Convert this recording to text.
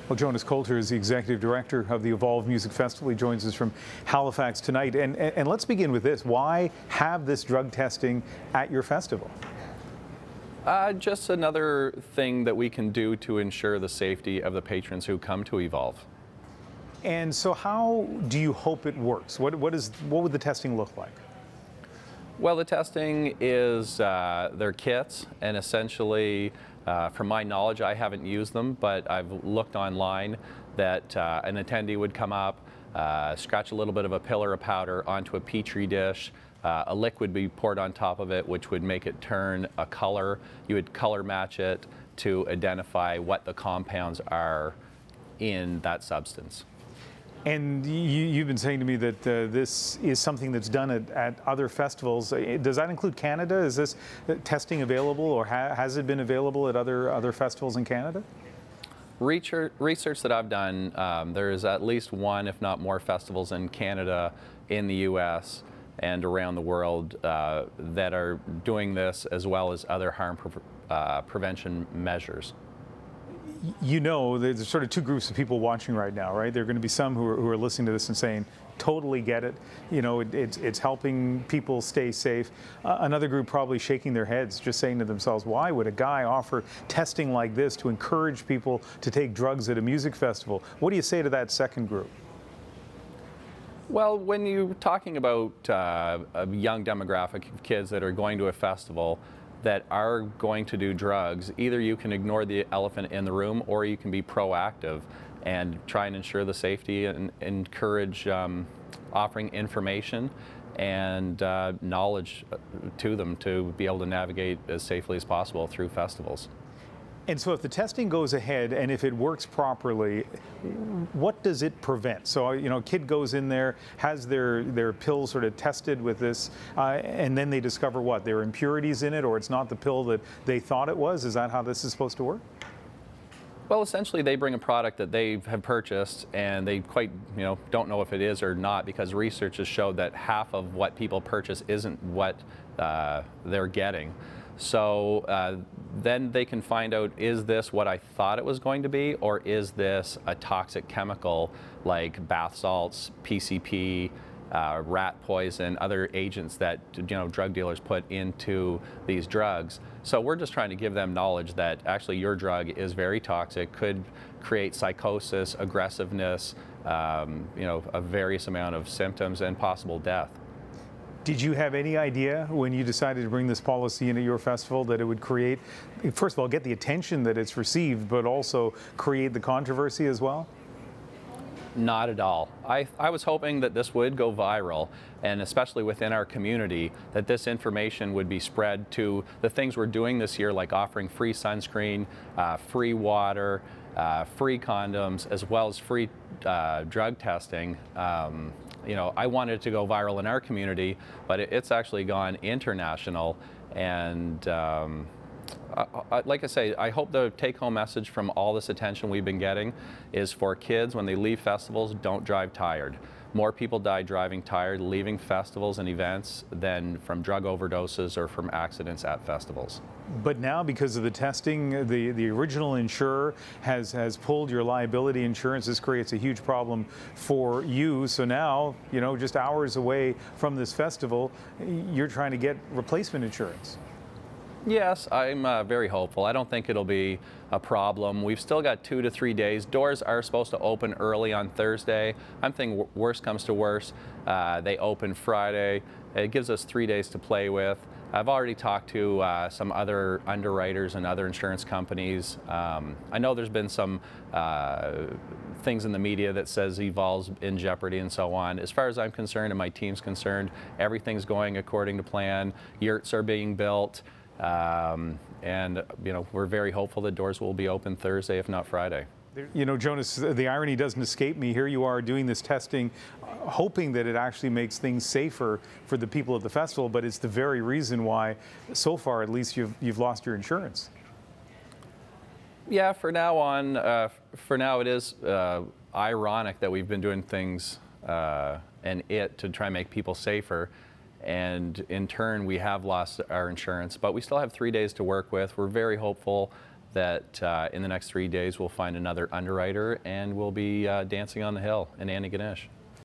Well, Jonas Coulter is the Executive Director of the Evolve Music Festival. He joins us from Halifax tonight. And let's begin with this. Why have this drug testing at your festival? Just another thing that we can do to ensure the safety of the patrons who come to Evolve. And so how do you hope it works? What would the testing look like? Well, the testing is their kits, and essentially, from my knowledge, I haven't used them, but I've looked online that an attendee would come up, scratch a little bit of a pillar of powder onto a petri dish. A liquid would be poured on top of it, which would make it turn a color. You would color match it to identify what the compounds are in that substance. And you've been saying to me that this is something that's done at other festivals. Does that include Canada? Is this testing available, or has it been available at other festivals in Canada? Research that I've done, there's at least one, if not more, festivals in Canada, in the U.S., and around the world that are doing this, as well as other harm prevention measures. You know, there's sort of two groups of people watching right now, right? There are going to be some who are listening to this and saying, totally get it. You know, it's helping people stay safe. Another group probably shaking their heads, just saying to themselves, why would a guy offer testing like this to encourage people to take drugs at a music festival? What do you say to that second group? Well, when you're talking about a young demographic of kids that are going to a festival that are going to do drugs, either you can ignore the elephant in the room, or you can be proactive and try and ensure the safety and encourage offering information and knowledge to them to be able to navigate as safely as possible through festivals. And so if the testing goes ahead and if it works properly, what does it prevent? So, you know, a kid goes in there, has their pill sort of tested with this, and then they discover what? There are impurities in it, or it's not the pill that they thought it was? Is that how this is supposed to work? Well, essentially they bring a product that they have purchased and they quite, don't know if it is or not, because research has showed that half of what people purchase isn't what they're getting. So then they can find out, is this what I thought it was going to be, or is this a toxic chemical like bath salts, PCP, rat poison, other agents that drug dealers put into these drugs. So we're just trying to give them knowledge that actually your drug is very toxic, could create psychosis, aggressiveness, a various amount of symptoms, and possible death. Did you have any idea when you decided to bring this policy into your festival that it would create, first of all, get the attention that it's received, but also create the controversy as well? Not at all. I was hoping that this would go viral, and especially within our community, that this information would be spread to the things we're doing this year, like offering free sunscreen, free water, free condoms, as well as free drug testing. I wanted it to go viral in our community, but it's actually gone international. And like I say, I hope the take-home message from all this attention we've been getting is for kids, when they leave festivals, don't drive tired. More people die driving tired, leaving festivals and events, than from drug overdoses or from accidents at festivals. But now, because of the testing, the original insurer has pulled your liability insurance. This creates a huge problem for you. So now, just hours away from this festival, you're trying to get replacement insurance. Yes, I'm very hopeful. I don't think it'll be a problem. We've still got 2 to 3 days. Doors are supposed to open early on Thursday. I'm thinking worst comes to worst, they open Friday. It gives us 3 days to play with. I've already talked to some other underwriters and other insurance companies. I know there's been some things in the media that says Evolve's in jeopardy and so on. As far as I'm concerned and my team's concerned, everything's going according to plan. Yurts are being built. And we're very hopeful that doors will be open Thursday, if not Friday. Jonas, the irony doesn't escape me. Here you are doing this testing, hoping that it actually makes things safer for the people at the festival, but it's the very reason why, so far at least, you've lost your insurance. Yeah, for now it is ironic that we've been doing things to try and make people safer. And in turn, we have lost our insurance, but we still have 3 days to work with. We're very hopeful that in the next 3 days we'll find another underwriter and we'll be dancing on the hill in Antigonish.